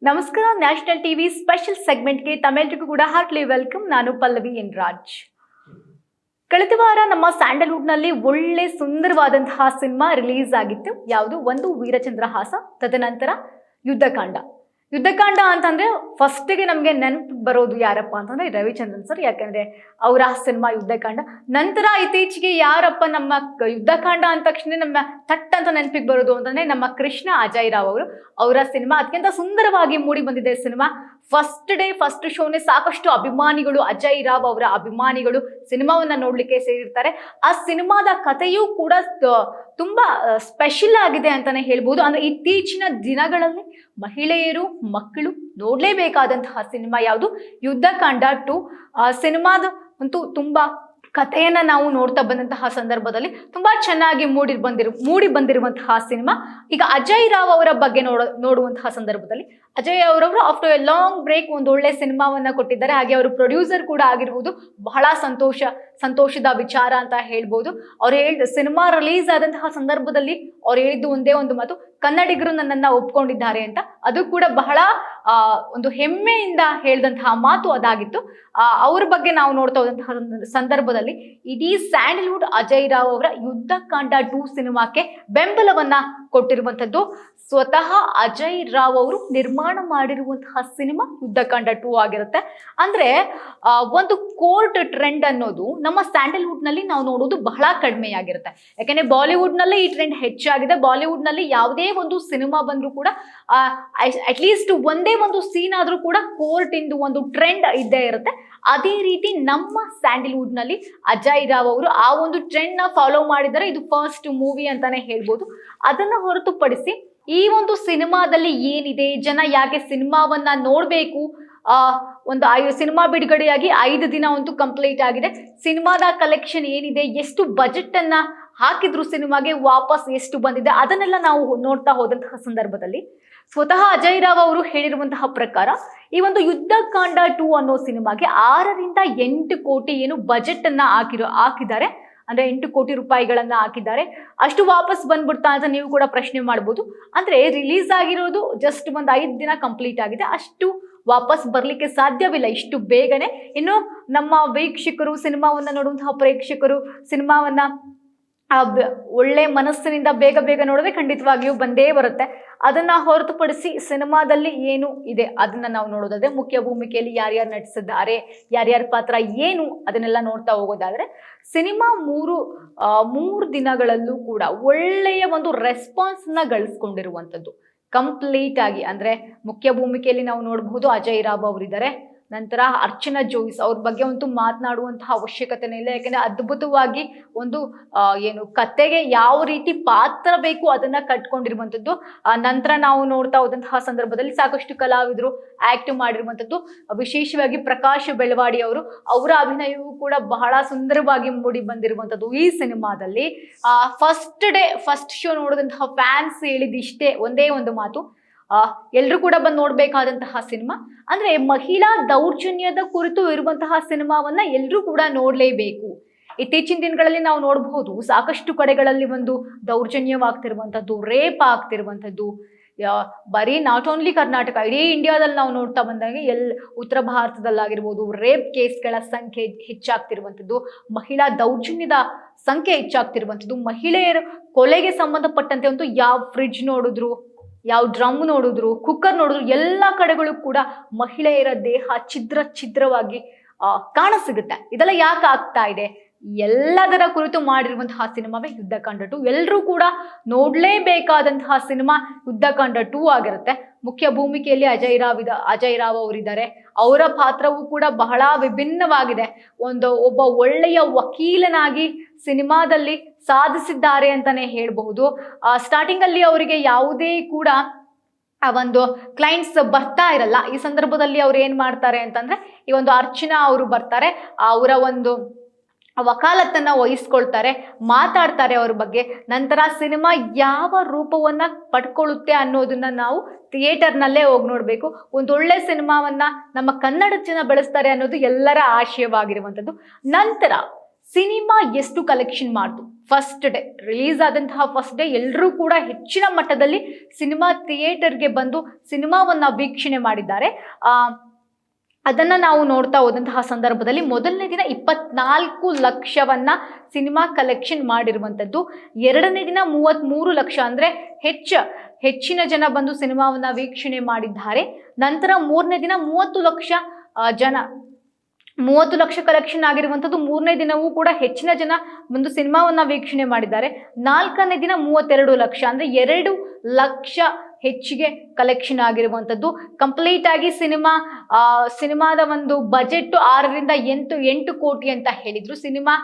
ನಮಸ್ಕಾರ. National TV special ಸೆಗ್ಮೆಂಟ್ಗೆ ತಮ್ಮೆಲ್ಲರಿಗೂ ಕೂಡ ಹಾರ್ಟ್ಲಿ ವೆಲ್ಕಮ್. ನಾನು ಪಲ್ಲವಿ ಎನ್ ರಾಜ್. ಕಳೆದ ವಾರ ನಮ್ಮ ಸ್ಯಾಂಡಲ್ವುಡ್ನಲ್ಲಿ ಒಳ್ಳೆ ಸುಂದರವಾದಂತಹ ಸಿನಿಮಾ ರಿಲೀಸ್ ಆಗಿತ್ತು. ಯಾವುದು? ಒಂದು ವೀರಚಂದ್ರಹಾಸ, ತದನಂತರ ಯುದ್ಧಕಾಂಡ. ಯುದ್ಧಕಾಂಡ ಅಂತಂದ್ರೆ ಫಸ್ಟಿಗೆ ನಮಗೆ ನೆನಪು ಬರೋದು ಯಾರಪ್ಪ ಅಂತಂದ್ರೆ ರವಿಚಂದ್ರನ್ ಸರ್. ಯಾಕಂದ್ರೆ ಅವರ ಸಿನಿಮಾ ಯುದ್ಧಕಾಂಡ. ನಂತರ ಇತ್ತೀಚೆಗೆ ಯಾರಪ್ಪ ನಮ್ಮ ಯುದ್ಧಕಾಂಡ ಅಂದ ತಕ್ಷಣ ನಮ್ಮ ಥಟ್ ಅಂತ ನೆನಪಿಗೆ ಬರೋದು ಅಂತಂದ್ರೆ ನಮ್ಮ ಕೃಷ್ಣ ಅಜಯ್ ರಾವ್ ಅವರು. ಅವರ ಸಿನಿಮಾ ಅತ್ಯಂತ ಸುಂದರವಾಗಿ ಮೂಡಿ ಬಂದಿದೆ ಸಿನಿಮಾ. ಫಸ್ಟ್ ಡೇ ಫಸ್ಟ್ ಶೋನೇ ಸಾಕಷ್ಟು ಅಭಿಮಾನಿಗಳು, ಅಜಯ್ ರಾವ್ ಅವರ ಅಭಿಮಾನಿಗಳು ಸಿನಿಮಾವನ್ನ ನೋಡ್ಲಿಕ್ಕೆ ಸೇರಿರ್ತಾರೆ. ಆ ಸಿನಿಮಾದ ಕಥೆಯೂ ಕೂಡ ತುಂಬಾ ಸ್ಪೆಷಲ್ ಆಗಿದೆ ಅಂತಾನೆ ಹೇಳ್ಬೋದು. ಅಂದ್ರೆ ಇತ್ತೀಚಿನ ದಿನಗಳಲ್ಲಿ ಮಹಿಳೆಯರು, ಮಕ್ಕಳು ನೋಡ್ಲೇಬೇಕಾದಂತಹ ಸಿನಿಮಾ ಯಾವುದು? ಯುದ್ಧಕಾಂಡ 2. ಸಿನಿಮಾದ ಅಂತೂ ತುಂಬಾ ಕಥೆಯನ್ನ ನಾವು ನೋಡ್ತಾ ಬಂದಂತಹ ಸಂದರ್ಭದಲ್ಲಿ ತುಂಬಾ ಚೆನ್ನಾಗಿ ಮೂಡಿ ಬಂದಿರುವಂತಹ ಸಿನಿಮಾ. ಈಗ ಅಜಯ್ ರಾವ್ ಅವರ ಬಗ್ಗೆ ನೋಡುವಂತಹ ಸಂದರ್ಭದಲ್ಲಿ ಅಜಯ್ ಅವರವರು ಆಫ್ಟರ್ ಎ ಲಾಂಗ್ ಬ್ರೇಕ್ ಒಂದು ಒಳ್ಳೆ ಸಿನಿಮಾವನ್ನ ಕೊಟ್ಟಿದ್ದಾರೆ. ಹಾಗೆ ಅವರು ಪ್ರೊಡ್ಯೂಸರ್ ಕೂಡ ಆಗಿರುವುದು ಬಹಳ ಸಂತೋಷದ ವಿಚಾರ ಅಂತ ಹೇಳ್ಬೋದು. ಅವ್ರು ಸಿನಿಮಾ ರಿಲೀಸ್ ಆದಂತಹ ಸಂದರ್ಭದಲ್ಲಿ ಅವ್ರು ಹೇಳಿದ್ದು ಒಂದೇ ಒಂದು ಮಾತು: ಕನ್ನಡಿಗರು ನನ್ನನ್ನ ಒಪ್ಕೊಂಡಿದ್ದಾರೆ ಅಂತ. ಅದು ಕೂಡ ಬಹಳ ಒಂದು ಹೆಮ್ಮೆಯಿಂದ ಹೇಳಿದಂತಹ ಮಾತು ಅದಾಗಿತ್ತು. ಅವ್ರ ಬಗ್ಗೆ ನಾವು ನೋಡ್ತಾ ಹೋದಂತಹ ಸಂದರ್ಭದಲ್ಲಿ ಇಡೀ ಸ್ಯಾಂಡಲ್ವುಡ್ ಅಜಯ್ ರಾವ್ ಅವರ ಯುದ್ಧಕಾಂಡ 2 ಸಿನಿಮಾಕ್ಕೆ ಬೆಂಬಲವನ್ನ ಕೊಟ್ಟಿರುವಂತದ್ದು ಸ್ವತಃ ಅಜಯ್ ರಾವ್ ಅವರು ನಿರ್ಮಾಣ ಮಾಡಿರುವಂತಹ ಸಿನಿಮಾ ಯುದ್ಧಕಾಂಡ 2 ಆಗಿರುತ್ತೆ. ಅಂದ್ರೆ ಒಂದು ಕೋರ್ಟ್ ಟ್ರೆಂಡ್ ಅನ್ನೋದು ನಮ್ಮ ಸ್ಯಾಂಡಲ್ವುಡ್ ನಲ್ಲಿ ನಾವು ನೋಡೋದು ಬಹಳ ಕಡಿಮೆಯಾಗಿರುತ್ತೆ. ಯಾಕಂದ್ರೆ ಬಾಲಿವುಡ್ ನಲ್ಲಿ ಈ ಟ್ರೆಂಡ್ ಹೆಚ್ಚಾಗಿದೆ. ಬಾಲಿವುಡ್ ನಲ್ಲಿ ಯಾವುದೇ ಒಂದು ಸಿನಿಮಾ ಬಂದ್ರೂ ಕೂಡ ಅಟ್ಲೀಸ್ಟ್ ಒಂದೇ ಒಂದು ಸೀನ್ ಆದ್ರೂ ಕೂಡ ಕೋರ್ಟ್ ಇಂದು ಒಂದು ಟ್ರೆಂಡ್ ಇದ್ದೇ ಇರುತ್ತೆ. ಅದೇ ರೀತಿ ನಮ್ಮ ಸ್ಯಾಂಡಲ್ವುಡ್ ನಲ್ಲಿ ಅಜಯ್ ರಾವ್ ಅವರು ಆ ಒಂದು ಟ್ರೆಂಡ್ ನ ಫಾಲೋ ಮಾಡಿದರೆ ಇದು ಫಸ್ಟ್ ಮೂವಿ ಅಂತಾನೆ ಹೇಳ್ಬೋದು. ಅದನ್ನ ಹೊರತುಪಡಿಸಿ ಈ ಒಂದು ಸಿನಿಮಾದಲ್ಲಿ ಏನಿದೆ, ಜನ ಯಾಕೆ ಸಿನಿಮಾವನ್ನ ನೋಡ್ಬೇಕು, ಒಂದು ಸಿನಿಮಾ ಬಿಡುಗಡೆಯಾಗಿ 5 ದಿನ ಅಂತೂ ಕಂಪ್ಲೀಟ್ ಆಗಿದೆ. ಸಿನಿಮಾದ ಕಲೆಕ್ಷನ್ ಏನಿದೆ, ಎಷ್ಟು ಬಜೆಟ್ ಅನ್ನ ಹಾಕಿದ್ರು ಸಿನಿಮಾಗೆ, ವಾಪಸ್ ಎಷ್ಟು ಬಂದಿದೆ, ಅದನ್ನೆಲ್ಲ ನಾವು ನೋಡ್ತಾ ಹೋದಂತಹ ಸಂದರ್ಭದಲ್ಲಿ ಸ್ವತಃ ಅಜಯ್ ರಾವ್ ಅವರು ಹೇಳಿರುವಂತಹ ಪ್ರಕಾರ ಈ ಒಂದು ಯುದ್ಧಕಾಂಡ 2 ಅನ್ನೋ ಸಿನಿಮಾಗೆ 6 ರಿಂದ 8 ಕೋಟಿ ಏನು ಬಜೆಟ್ ಅನ್ನ ಹಾಕಿದ್ದಾರೆ. ಅಂದ್ರೆ 8 ಕೋಟಿ ರೂಪಾಯಿಗಳನ್ನ ಹಾಕಿದ್ದಾರೆ. ಅಷ್ಟು ವಾಪಸ್ ಬಂದ್ಬಿಡ್ತಾ ಅಂತ ನೀವು ಕೂಡ ಪ್ರಶ್ನೆ ಮಾಡ್ಬೋದು. ಅಂದ್ರೆ ರಿಲೀಸ್ ಆಗಿರೋದು ಜಸ್ಟ್ ಒಂದು 5 ದಿನ ಕಂಪ್ಲೀಟ್ ಆಗಿದೆ. ಅಷ್ಟು ವಾಪಸ್ ಬರ್ಲಿಕ್ಕೆ ಸಾಧ್ಯವಿಲ್ಲ ಇಷ್ಟು ಬೇಗನೆ. ಇನ್ನು ನಮ್ಮ ವೀಕ್ಷಕರು, ಸಿನಿಮಾವನ್ನ ನೋಡುವಂತಹ ಪ್ರೇಕ್ಷಕರು ಸಿನಿಮಾವನ್ನ ಒಳ್ಳೆ ಮನಸ್ಸಿನಿಂದ ಬೇಗ ನೋಡಿದ್ರೆ ಖಂಡಿತವಾಗಿಯೂ ಬಂದೇ ಬರುತ್ತೆ. ಅದನ್ನ ಹೊರತುಪಡಿಸಿ ಸಿನಿಮಾದಲ್ಲಿ ಏನು ಇದೆ ಅದನ್ನ ನಾವು ನೋಡೋದಾದ್ರೆ, ಮುಖ್ಯ ಭೂಮಿಕೆಯಲ್ಲಿ ಯಾರ್ಯಾರು ನಟಿಸಿದ್ದಾರೆ, ಯಾರ್ಯಾರ ಪಾತ್ರ ಏನು, ಅದನ್ನೆಲ್ಲ ನೋಡ್ತಾ ಹೋಗೋದಾದ್ರೆ ಸಿನಿಮಾ ಮೂರು ದಿನಗಳಲ್ಲೂ ಕೂಡ ಒಳ್ಳೆಯ ಒಂದು ರೆಸ್ಪಾನ್ಸ್ ನ ಗಳಿಸ್ಕೊಂಡಿರುವಂಥದ್ದು ಕಂಪ್ಲೀಟ್ ಆಗಿ. ಅಂದ್ರೆ ಮುಖ್ಯ ಭೂಮಿಕೆಯಲ್ಲಿ ನಾವು ನೋಡಬಹುದು ಅಜಯ್ ರಾವ್ ಅವರಿದ್ದಾರೆ. ನಂತರ ಅರ್ಚನಾ ಜೋಯಿಸ್ ಅವ್ರ ಬಗ್ಗೆ ಅಂತೂ ಮಾತನಾಡುವಂತಹ ಅವಶ್ಯಕತೆನೇ ಇಲ್ಲ. ಯಾಕಂದ್ರೆ ಅದ್ಭುತವಾಗಿ ಒಂದು ಕತೆಗೆ ಯಾವ ರೀತಿ ಪಾತ್ರ ಬೇಕು ಅದನ್ನ ಕಟ್ಕೊಂಡಿರುವಂಥದ್ದು. ನಂತರ ನಾವು ನೋಡ್ತಾ ಹೋದಂತಹ ಸಂದರ್ಭದಲ್ಲಿ ಸಾಕಷ್ಟು ಕಲಾವಿದರು ಆಕ್ಟ್ ಮಾಡಿರುವಂಥದ್ದು. ವಿಶೇಷವಾಗಿ ಪ್ರಕಾಶ್ ಬೆಳವಾಡಿ ಅವರ ಅಭಿನಯವು ಕೂಡ ಬಹಳ ಸುಂದರವಾಗಿ ಮೂಡಿ ಬಂದಿರುವಂಥದ್ದು ಈ ಸಿನಿಮಾದಲ್ಲಿ. ಫಸ್ಟ್ ಡೇ ಫಸ್ಟ್ ಶೋ ನೋಡಿದಂತಹ ಫ್ಯಾನ್ಸ್ ಹೇಳಿದಿಷ್ಟೇ, ಒಂದೇ ಒಂದು ಮಾತು: ಎಲ್ರು ಕೂಡ ಬಂದು ನೋಡ್ಬೇಕಾದಂತಹ ಸಿನಿಮಾ. ಅಂದ್ರೆ ಮಹಿಳಾ ದೌರ್ಜನ್ಯದ ಕುರಿತು ಇರುವಂತಹ ಸಿನಿಮಾವನ್ನ ಎಲ್ರೂ ಕೂಡ ನೋಡ್ಲೇಬೇಕು. ಇತ್ತೀಚಿನ ದಿನಗಳಲ್ಲಿ ನಾವು ನೋಡಬಹುದು ಸಾಕಷ್ಟು ಕಡೆಗಳಲ್ಲಿ ಒಂದು ದೌರ್ಜನ್ಯವಾಗ್ತಿರುವಂತದ್ದು, ರೇಪ್ ಆಗ್ತಿರುವಂತದ್ದು. ಬರೀ ನಾಟ್ ಓನ್ಲಿ ಕರ್ನಾಟಕ, ಇಡೀ ಇಂಡಿಯಾದಲ್ಲಿ ನಾವು ನೋಡ್ತಾ ಬಂದಾಗ ಉತ್ತರ ಭಾರತದಲ್ಲಾಗಿರ್ಬೋದು ರೇಪ್ ಕೇಸ್ಗಳ ಸಂಖ್ಯೆ ಹೆಚ್ಚಾಗ್ತಿರುವಂಥದ್ದು, ಮಹಿಳಾ ದೌರ್ಜನ್ಯದ ಸಂಖ್ಯೆ ಹೆಚ್ಚಾಗ್ತಿರುವಂಥದ್ದು. ಮಹಿಳೆಯರ ಕೊಲೆಗೆ ಸಂಬಂಧಪಟ್ಟಂತೆ ಅಂತೂ ಯಾವ ಫ್ರಿಡ್ಜ್ ನೋಡಿದ್ರು, ಯಾವ ಡ್ರಮ್ ನೋಡಿದ್ರು, ಕುಕ್ಕರ್ ನೋಡಿದ್ರು, ಎಲ್ಲ ಕಡೆಗಳು ಕೂಡ ಮಹಿಳೆಯರ ದೇಹ ಛಿದ್ರವಾಗಿ ಕಾಣಸಿಗುತ್ತೆ. ಇದೆಲ್ಲ ಯಾಕೆ ಆಗ್ತಾ ಇದೆ? ಎಲ್ಲದರ ಕುರಿತು ಮಾಡಿರುವಂತಹ ಸಿನಿಮಾವೇ ಯುದ್ಧಕಾಂಡ 2. ಎಲ್ಲರೂ ಕೂಡ ನೋಡ್ಲೇಬೇಕಾದಂತಹ ಸಿನಿಮಾ ಯುದ್ಧಕಾಂಡ 2 ಆಗಿರುತ್ತೆ. ಮುಖ್ಯ ಭೂಮಿಕೆಯಲ್ಲಿ ಅಜಯ್ ರಾವ್ ಅವರಿದ್ದಾರೆ. ಅವರ ಪಾತ್ರವೂ ಕೂಡ ಬಹಳ ವಿಭಿನ್ನವಾಗಿದೆ. ಒಬ್ಬ ಒಳ್ಳೆಯ ವಕೀಲನಾಗಿ ಸಿನಿಮಾದಲ್ಲಿ ಸಾಧಿಸಿದ್ದಾರೆ ಅಂತಾನೆ ಹೇಳ್ಬಹುದು. ಸ್ಟಾರ್ಟಿಂಗ್ ಅಲ್ಲಿ ಅವರಿಗೆ ಯಾವುದೇ ಕೂಡ ಒಂದು ಕ್ಲೈಂಟ್ಸ್ ಬರ್ತಾ ಇರಲ್ಲ. ಈ ಸಂದರ್ಭದಲ್ಲಿ ಅವ್ರು ಏನ್ ಮಾಡ್ತಾರೆ ಅಂತಂದ್ರೆ, ಈ ಒಂದು ಅರ್ಚನಾ ಅವರು ಬರ್ತಾರೆ, ಅವರ ಒಂದು ವಕಾಲತ್ತನ್ನ ವಹಿಸ್ಕೊಳ್ತಾರೆ, ಮಾತಾಡ್ತಾರೆ ಅವ್ರ ಬಗ್ಗೆ. ನಂತರ ಸಿನಿಮಾ ಯಾವ ರೂಪವನ್ನ ಪಡ್ಕೊಳ್ಳುತ್ತೆ ಅನ್ನೋದನ್ನ ನಾವು ಥಿಯೇಟರ್ನಲ್ಲೇ ಹೋಗಿ ನೋಡ್ಬೇಕು. ಒಂದೊಳ್ಳೆ ಸಿನಿಮಾವನ್ನ ನಮ್ಮ ಕನ್ನಡ ಜನ ಬೆಳೆಸ್ತಾರೆ ಅನ್ನೋದು ಎಲ್ಲರ ಆಶಯವಾಗಿರುವಂಥದ್ದು. ನಂತರ ಸಿನಿಮಾ ಎಷ್ಟು ಕಲೆಕ್ಷನ್ ಮಾಡ್ತು ಫಸ್ಟ್ ಡೇ ರಿಲೀಸ್ ಆದಂತಹ ಫಸ್ಟ್ ಡೇ ಎಲ್ಲರೂ ಕೂಡ ಹೆಚ್ಚಿನ ಮಟ್ಟದಲ್ಲಿ ಸಿನಿಮಾ ಥಿಯೇಟರ್ಗೆ ಬಂದು ಸಿನಿಮಾವನ್ನ ವೀಕ್ಷಣೆ ಮಾಡಿದ್ದಾರೆ. ಅದನ್ನ ನಾವು ನೋಡ್ತಾ ಹೋದಂತಹ ಸಂದರ್ಭದಲ್ಲಿ ಮೊದಲನೇ ದಿನ 24 ಲಕ್ಷವನ್ನ ಸಿನಿಮಾ ಕಲೆಕ್ಷನ್ ಮಾಡಿರುವಂಥದ್ದು. ಎರಡನೇ ದಿನ 33 ಲಕ್ಷ ಅಂದ್ರೆ ಹೆಚ್ಚಿನ ಜನ ಬಂದು ಸಿನಿಮಾವನ್ನ ವೀಕ್ಷಣೆ ಮಾಡಿದ್ದಾರೆ. ನಂತರ ಮೂರನೇ ದಿನ 30 ಲಕ್ಷ ಜನ 30 ಲಕ್ಷ ಕಲೆಕ್ಷನ್ ಆಗಿರುವಂಥದ್ದು. ಮೂರನೇ ದಿನವೂ ಕೂಡ ಹೆಚ್ಚಿನ ಜನ ಒಂದು ಸಿನಿಮಾವನ್ನ ವೀಕ್ಷಣೆ ಮಾಡಿದ್ದಾರೆ. ನಾಲ್ಕನೇ ದಿನ 32 ಲಕ್ಷ ಅಂದ್ರೆ 2 ಲಕ್ಷ ಹೆಚ್ಚಿಗೆ ಕಲೆಕ್ಷನ್ ಆಗಿರುವಂಥದ್ದು. ಕಂಪ್ಲೀಟ್ ಆಗಿ ಸಿನಿಮಾದ ಒಂದು ಬಜೆಟ್ 6 ರಿಂದ 8 ಕೋಟಿ ಅಂತ ಹೇಳಿದ್ರು. ಸಿನಿಮಾ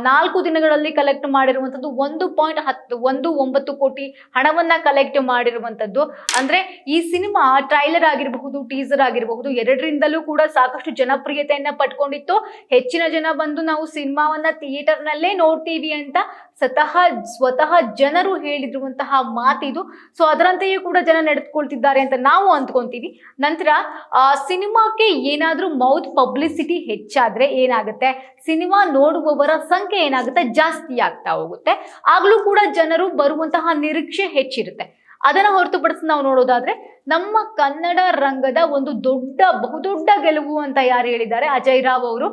4 ದಿನಗಳಲ್ಲಿ ಕಲೆಕ್ಟ್ ಮಾಡಿರುವಂಥದ್ದು 1.19 ಕೋಟಿ ಹಣವನ್ನ ಕಲೆಕ್ಟ್ ಮಾಡಿರುವಂಥದ್ದು. ಅಂದ್ರೆ ಈ ಸಿನಿಮಾ ಟ್ರೈಲರ್ ಆಗಿರಬಹುದು, ಟೀಸರ್ ಆಗಿರಬಹುದು, ಎರಡರಿಂದಲೂ ಕೂಡ ಸಾಕಷ್ಟು ಜನಪ್ರಿಯತೆಯನ್ನ ಪಡ್ಕೊಂಡಿತ್ತು. ಹೆಚ್ಚಿನ ಜನ ಬಂದು ನಾವು ಸಿನಿಮಾವನ್ನ ಥಿಯೇಟರ್ ನಲ್ಲೇ ನೋಡ್ತೀವಿ ಅಂತ ಸ್ವತಃ ಜನರು ಹೇಳಿರುವಂತಹ ಮಾತಿದು. ಸೊ ಅದರಂತೆಯೂ ಕೂಡ ಜನ ನಡೆದುಕೊಳ್ತಿದ್ದಾರೆ ಅಂತ ನಾವು ಅಂದ್ಕೊಂತೀವಿ. ನಂತರ ಸಿನಿಮಾಕ್ಕೆ ಏನಾದ್ರೂ ಮೌತ್ ಪಬ್ಲಿಸಿಟಿ ಹೆಚ್ಚಾದ್ರೆ ಏನಾಗುತ್ತೆ, ಸಿನಿಮಾ ನೋಡುವವರ ಸಂಖ್ಯೆ ಏನಾಗುತ್ತೆ, ಜಾಸ್ತಿ ಆಗ್ತಾ ಹೋಗುತ್ತೆ. ಆಗ್ಲೂ ಕೂಡ ಜನರು ಬರುವಂತಹ ನಿರೀಕ್ಷೆ ಹೆಚ್ಚಿರುತ್ತೆ. ಅದನ್ನ ಹೊರತುಪಡಿಸಿ ನಾವು ನೋಡೋದಾದ್ರೆ ನಮ್ಮ ಕನ್ನಡ ರಂಗದ ಒಂದು ಬಹುದೊಡ್ಡ ಗೆಲುವು ಅಂತ ಯಾರು ಹೇಳಿದ್ದಾರೆ, ಅಜಯ್ ರಾವ್ ಅವರು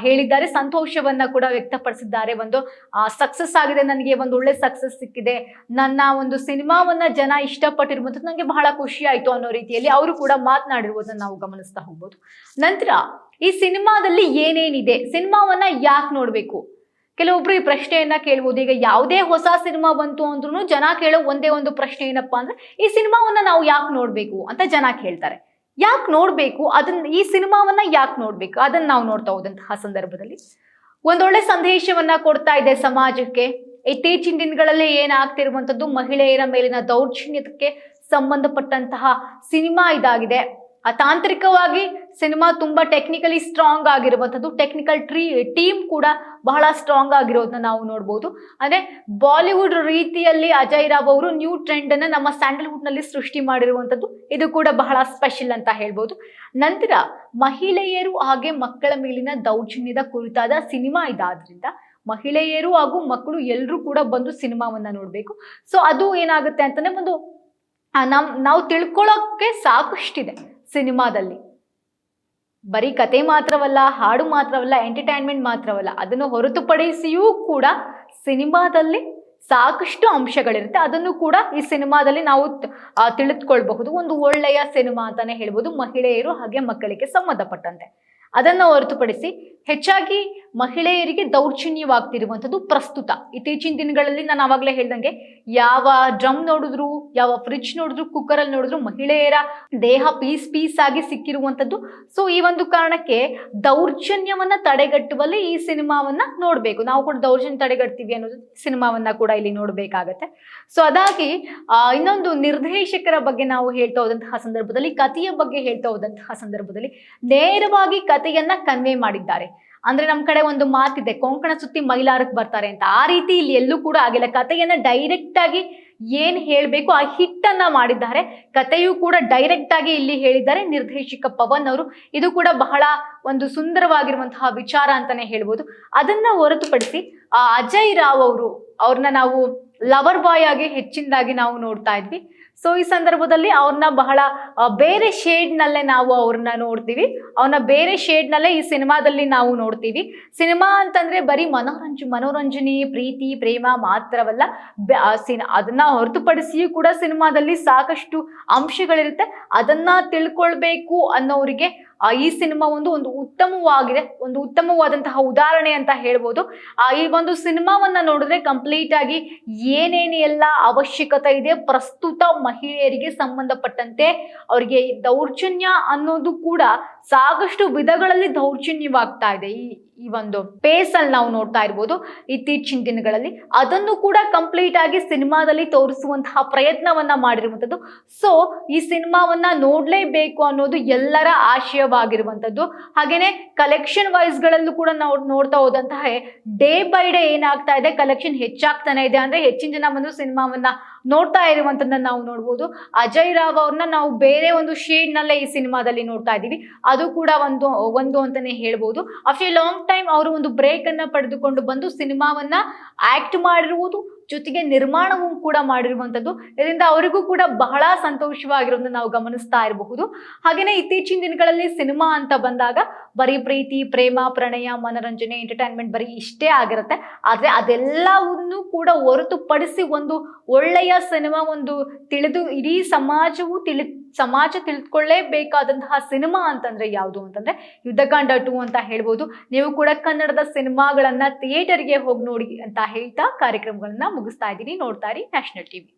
ಹೇಳಿದ್ದಾರೆ. ಸಂತೋಷವನ್ನ ಕೂಡ ವ್ಯಕ್ತಪಡಿಸಿದ್ದಾರೆ. ಒಂದು ಸಕ್ಸಸ್ ಆಗಿದೆ, ನನಗೆ ಒಂದು ಒಳ್ಳೆ ಸಕ್ಸಸ್ ಸಿಕ್ಕಿದೆ, ನನ್ನ ಒಂದು ಸಿನಿಮಾವನ್ನ ಜನ ಇಷ್ಟಪಟ್ಟಿರುವಂಥದ್ದು ನನಗೆ ಬಹಳ ಖುಷಿ ಆಯ್ತು ಅನ್ನೋ ರೀತಿಯಲ್ಲಿ ಅವರು ಕೂಡ ಮಾತನಾಡಿರುವುದನ್ನು ನಾವು ಗಮನಿಸ್ತಾ ಹೋಗ್ಬೋದು. ನಂತರ ಈ ಸಿನಿಮಾದಲ್ಲಿ ಏನೇನಿದೆ, ಸಿನಿಮಾವನ್ನ ಯಾಕೆ ನೋಡ್ಬೇಕು, ಕೆಲವೊಬ್ರು ಈ ಪ್ರಶ್ನೆಯನ್ನ ಕೇಳ್ಬೋದು. ಈಗ ಯಾವುದೇ ಹೊಸ ಸಿನಿಮಾ ಬಂತು ಅಂದ್ರೂ ಜನ ಕೇಳೋ ಒಂದೇ ಒಂದು ಪ್ರಶ್ನೆ ಏನಪ್ಪಾ ಅಂದ್ರೆ, ಈ ಸಿನಿಮಾವನ್ನ ನಾವು ಯಾಕೆ ನೋಡ್ಬೇಕು ಅಂತ ಜನ ಕೇಳ್ತಾರೆ. ಯಾಕೆ ನೋಡ್ಬೇಕು, ಈ ಸಿನಿಮಾವನ್ನ ಯಾಕೆ ನೋಡ್ಬೇಕು, ಅದನ್ನ ನಾವು ನೋಡ್ತಾ ಹೋದಂತಹ ಸಂದರ್ಭದಲ್ಲಿ ಒಂದೊಳ್ಳೆ ಸಂದೇಶವನ್ನ ಕೊಡ್ತಾ ಇದೆ ಸಮಾಜಕ್ಕೆ. ಇತ್ತೀಚಿನ ದಿನಗಳಲ್ಲಿ ಏನಾಗ್ತಿರುವಂತದ್ದು, ಮಹಿಳೆಯರ ಮೇಲಿನ ದೌರ್ಜನ್ಯಕ್ಕೆ ಸಂಬಂಧಪಟ್ಟಂತಹ ಸಿನಿಮಾ ಇದಾಗಿದೆ. ತಾಂತ್ರಿಕವಾಗಿ ಸಿನಿಮಾ ತುಂಬಾ ಟೆಕ್ನಿಕಲಿ ಸ್ಟ್ರಾಂಗ್ ಆಗಿರುವಂಥದ್ದು. ಟೆಕ್ನಿಕಲ್ ಟೀಮ್ ಕೂಡ ಬಹಳ ಸ್ಟ್ರಾಂಗ್ ಆಗಿರೋದನ್ನ ನಾವು ನೋಡ್ಬೋದು. ಅಂದ್ರೆ ಬಾಲಿವುಡ್ ರೀತಿಯಲ್ಲಿ ಅಜಯ್ ರಾವ್ ಅವರು ನ್ಯೂ ಟ್ರೆಂಡ್ ಅನ್ನ ನಮ್ಮ ಸ್ಯಾಂಡಲ್ವುಡ್ ನಲ್ಲಿ ಸೃಷ್ಟಿ ಮಾಡಿರುವಂಥದ್ದು. ಇದು ಕೂಡ ಬಹಳ ಸ್ಪೆಷಲ್ ಅಂತ ಹೇಳ್ಬೋದು. ನಂತರ ಮಹಿಳೆಯರು ಹಾಗೆ ಮಕ್ಕಳ ಮೇಲಿನ ದೌರ್ಜನ್ಯದ ಕುರಿತಾದ ಸಿನಿಮಾ ಇದಾದ್ರಿಂದ ಮಹಿಳೆಯರು ಹಾಗೂ ಮಕ್ಕಳು ಎಲ್ಲರೂ ಕೂಡ ಬಂದು ಸಿನಿಮಾವನ್ನ ನೋಡ್ಬೇಕು. ಸೊ ಅದು ಏನಾಗುತ್ತೆ ಅಂತಂದ್ರೆ ಒಂದು ನಾವು ತಿಳ್ಕೊಳ್ಳೋಕೆ ಸಾಕಷ್ಟಿದೆ ಸಿನಿಮಾದಲ್ಲಿ. ಬರೀ ಕತೆ ಮಾತ್ರವಲ್ಲ, ಹಾಡು ಮಾತ್ರವಲ್ಲ, ಎಂಟರ್ಟೈನ್ಮೆಂಟ್ ಮಾತ್ರವಲ್ಲ, ಅದನ್ನು ಹೊರತುಪಡಿಸಿಯೂ ಕೂಡ ಸಿನಿಮಾದಲ್ಲಿ ಸಾಕಷ್ಟು ಅಂಶಗಳಿರುತ್ತೆ. ಅದನ್ನು ಕೂಡ ಈ ಸಿನಿಮಾದಲ್ಲಿ ನಾವು ತಿಳಿದುಕೊಳ್ಬಹುದು. ಒಂದು ಒಳ್ಳೆಯ ಸಿನಿಮಾ ಅಂತಾನೆ ಹೇಳ್ಬೋದು, ಮಹಿಳೆಯರು ಹಾಗೆ ಮಕ್ಕಳಿಗೆ ಸಂಬಂಧಪಟ್ಟಂತೆ. ಅದನ್ನು ಹೊರತುಪಡಿಸಿ ಹೆಚ್ಚಾಗಿ ಮಹಿಳೆಯರಿಗೆ ದೌರ್ಜನ್ಯವಾಗ್ತಿರುವಂಥದ್ದು ಪ್ರಸ್ತುತ ಇತ್ತೀಚಿನ ದಿನಗಳಲ್ಲಿ ನಾನು ಆವಾಗಲೇ ಹೇಳ್ದಂಗೆ ಯಾವ ಡ್ರಮ್ ನೋಡಿದ್ರು, ಯಾವ ಫ್ರಿಡ್ಜ್ ನೋಡಿದ್ರು, ಕುಕ್ಕರ್ ಅಲ್ಲಿ ನೋಡಿದ್ರು ಮಹಿಳೆಯರ ದೇಹ ಪೀಸ್ ಆಗಿ ಸಿಕ್ಕಿರುವಂಥದ್ದು. ಸೊ ಈ ಒಂದು ಕಾರಣಕ್ಕೆ ದೌರ್ಜನ್ಯವನ್ನ ತಡೆಗಟ್ಟುವಲ್ಲಿ ಈ ಸಿನಿಮಾವನ್ನ ನೋಡ್ಬೇಕು. ನಾವು ಕೂಡ ದೌರ್ಜನ್ಯ ತಡೆಗಟ್ತೀವಿ ಅನ್ನೋದು ಸಿನಿಮಾವನ್ನ ಕೂಡ ಇಲ್ಲಿ ನೋಡ್ಬೇಕಾಗತ್ತೆ. ಸೊ ಅದಾಗಿ ಇನ್ನೊಂದು ನಿರ್ದೇಶಕರ ಬಗ್ಗೆ ನಾವು ಹೇಳ್ತಾ ಹೋದಂತಹ ಸಂದರ್ಭದಲ್ಲಿ, ಕಥೆಯ ಬಗ್ಗೆ ಹೇಳ್ತಾ ಹೋದಂತಹ ಸಂದರ್ಭದಲ್ಲಿ ನೇರವಾಗಿ ಕಥೆಯನ್ನ ಕನ್ವೆ ಮಾಡಿದ್ದಾರೆ. ಅಂದ್ರೆ ನಮ್ ಕಡೆ ಒಂದು ಮಾತಿದೆ, ಕೊಂಕಣ ಸುತ್ತಿ ಮೈಲಾರಕ್ಕೆ ಬರ್ತಾರೆ ಅಂತ. ಆ ರೀತಿ ಇಲ್ಲಿ ಎಲ್ಲೂ ಕೂಡ ಆಗಿಲ್ಲ. ಕಥೆಯನ್ನ ಡೈರೆಕ್ಟ್ ಆಗಿ ಏನ್ ಹೇಳ್ಬೇಕು ಆ ಹಿಟ್ ಅನ್ನ ಮಾಡಿದ್ದಾರೆ. ಕಥೆಯು ಕೂಡ ಡೈರೆಕ್ಟ್ ಆಗಿ ಇಲ್ಲಿ ಹೇಳಿದ್ದಾರೆ ನಿರ್ದೇಶಕ ಪವನ್ ಅವರು. ಇದು ಕೂಡ ಬಹಳ ಒಂದು ಸುಂದರವಾಗಿರುವಂತಹ ವಿಚಾರ ಅಂತಾನೆ ಹೇಳ್ಬೋದು. ಅದನ್ನ ಹೊರತುಪಡಿಸಿ ಅಜಯ್ ರಾವ್ ಅವ್ರನ್ನ ನಾವು ಲವರ್ ಬಾಯ್ ಆಗಿ ಹೆಚ್ಚಿನದಾಗಿ ನಾವು ನೋಡ್ತಾ ಇದ್ವಿ. ಸೊ ಈ ಸಂದರ್ಭದಲ್ಲಿ ಅವ್ರನ್ನ ಬಹಳ ಬೇರೆ ಶೇಡ್ ನಲ್ಲೇ ನಾವು ಅವ್ರನ್ನ ನೋಡ್ತೀವಿ. ಅವನ್ನ ಬೇರೆ ಶೇಡ್ ನಲ್ಲೇ ಈ ಸಿನಿಮಾದಲ್ಲಿ ನಾವು ನೋಡ್ತೀವಿ. ಸಿನಿಮಾ ಅಂತಂದ್ರೆ ಬರೀ ಮನೋರಂಜನೆ, ಪ್ರೀತಿ, ಪ್ರೇಮ ಮಾತ್ರವಲ್ಲ, ಅದನ್ನ ಹೊರತುಪಡಿಸಿಯೂ ಕೂಡ ಸಿನಿಮಾದಲ್ಲಿ ಸಾಕಷ್ಟು ಅಂಶಗಳಿರುತ್ತೆ. ಅದನ್ನ ತಿಳ್ಕೊಳ್ಬೇಕು ಅನ್ನೋರಿಗೆ ಈ ಸಿನಿಮಾ ಒಂದು ಉತ್ತಮವಾಗಿದೆ, ಒಂದು ಉತ್ತಮವಾದಂತಹ ಉದಾಹರಣೆ ಅಂತ ಹೇಳ್ಬೋದು. ಈ ಒಂದು ಸಿನಿಮಾವನ್ನ ನೋಡಿದ್ರೆ ಕಂಪ್ಲೀಟ್ ಆಗಿ ಏನೇನೆಲ್ಲ ಅವಶ್ಯಕತೆ ಇದೆ ಪ್ರಸ್ತುತ ಮಹಿಳೆಯರಿಗೆ ಸಂಬಂಧಪಟ್ಟಂತೆ, ಅವರಿಗೆ ದೌರ್ಜನ್ಯ ಅನ್ನೋದು ಕೂಡ ಸಾಕಷ್ಟು ವಿಧಗಳಲ್ಲಿ ದೌರ್ಜನ್ಯವಾಗ್ತಾ ಇದೆ. ಈ ಒಂದು ಪೇಸ್ ಅಲ್ಲಿ ನಾವು ನೋಡ್ತಾ ಇರ್ಬೋದು ಇತ್ತೀಚಿನ ದಿನಗಳಲ್ಲಿ. ಅದನ್ನು ಕೂಡ ಕಂಪ್ಲೀಟ್ ಆಗಿ ಸಿನಿಮಾದಲ್ಲಿ ತೋರಿಸುವಂತಹ ಪ್ರಯತ್ನವನ್ನ ಮಾಡಿರುವಂತದ್ದು. ಸೊ ಈ ಸಿನಿಮಾವನ್ನ ನೋಡ್ಲೇಬೇಕು ಅನ್ನೋದು ಎಲ್ಲರ ಆಶಯವಾಗಿರುವಂತದ್ದು. ಹಾಗೇನೆ ಕಲೆಕ್ಷನ್ ವೈಸ್ ಗಳಲ್ಲೂ ಕೂಡ ನಾವು ನೋಡ್ತಾ ಹೋದಂತಹ ಡೇ ಬೈ ಡೇ ಏನಾಗ್ತಾ ಇದೆ, ಕಲೆಕ್ಷನ್ ಹೆಚ್ಚಾಗ್ತಾನೆ ಇದೆ. ಅಂದ್ರೆ ಹೆಚ್ಚಿನ ಜನ ಬಂದು ಸಿನಿಮಾವನ್ನ ನೋಡ್ತಾ ಇರುವಂತದನ್ನ ನಾವು ನೋಡ್ಬೋದು. ಅಜಯ್ ರಾವ್ ಅವ್ರನ್ನ ನಾವು ಬೇರೆ ಒಂದು ಶೇಡ್ ನಲ್ಲೇ ಈ ಸಿನಿಮಾದಲ್ಲಿ ನೋಡ್ತಾ ಇದೀವಿ. ಅದು ಕೂಡ ಒಂದು ಅಂತಾನೆ ಹೇಳ್ಬೋದು. ಆಫ್ಟರ್ ಎ ಲಾಂಗ್ ಟೈಮ್ ಅವರು ಒಂದು ಬ್ರೇಕ್ ಅನ್ನ ಪಡೆದುಕೊಂಡು ಬಂದು ಸಿನಿಮಾವನ್ನ ಆಕ್ಟ್ ಮಾಡಿರುವುದು, ಜೊತೆಗೆ ನಿರ್ಮಾಣವೂ ಕೂಡ ಮಾಡಿರುವಂತದ್ದು. ಇದರಿಂದ ಅವರಿಗೂ ಕೂಡ ಬಹಳ ಸಂತೋಷವಾಗಿರೋದನ್ನ ನಾವು ಗಮನಿಸ್ತಾ ಇರಬಹುದು. ಹಾಗೇನೆ ಇತ್ತೀಚಿನ ದಿನಗಳಲ್ಲಿ ಸಿನಿಮಾ ಅಂತ ಬಂದಾಗ ಬರೀ ಪ್ರೀತಿ, ಪ್ರೇಮ, ಪ್ರಣಯ, ಮನರಂಜನೆ, ಎಂಟರ್ಟೈನ್ಮೆಂಟ್ ಬರೀ ಇಷ್ಟೇ ಆಗಿರುತ್ತೆ. ಆದ್ರೆ ಅದೆಲ್ಲವನ್ನು ಕೂಡ ಹೊರತುಪಡಿಸಿ ಒಂದು ಒಳ್ಳೆಯ ಸಿನಿಮಾ, ಒಂದು ತಿಳಿದು ಇಡೀ ಸಮಾಜ ತಿಳಿದುಕೊಳ್ಳೇಬೇಕಾದಂತಹ ಸಿನಿಮಾ ಅಂತಂದ್ರೆ ಯಾವುದು ಅಂತಂದ್ರೆ ಯುದ್ಧಕಾಂಡ 2 ಅಂತ ಹೇಳ್ಬೋದು. ನೀವು ಕೂಡ ಕನ್ನಡದ ಸಿನಿಮಾಗಳನ್ನ ಥಿಯೇಟರ್ಗೆ ಹೋಗಿ ನೋಡಿ ಅಂತ ಹೇಳ್ತಾ ಕಾರ್ಯಕ್ರಮಗಳನ್ನ ಮುಗಿಸ್ತಾ ಇದ್ದೀನಿ. ನೋಡ್ತಾ ಇರಿ ನ್ಯಾಷನಲ್ ಟಿವಿ.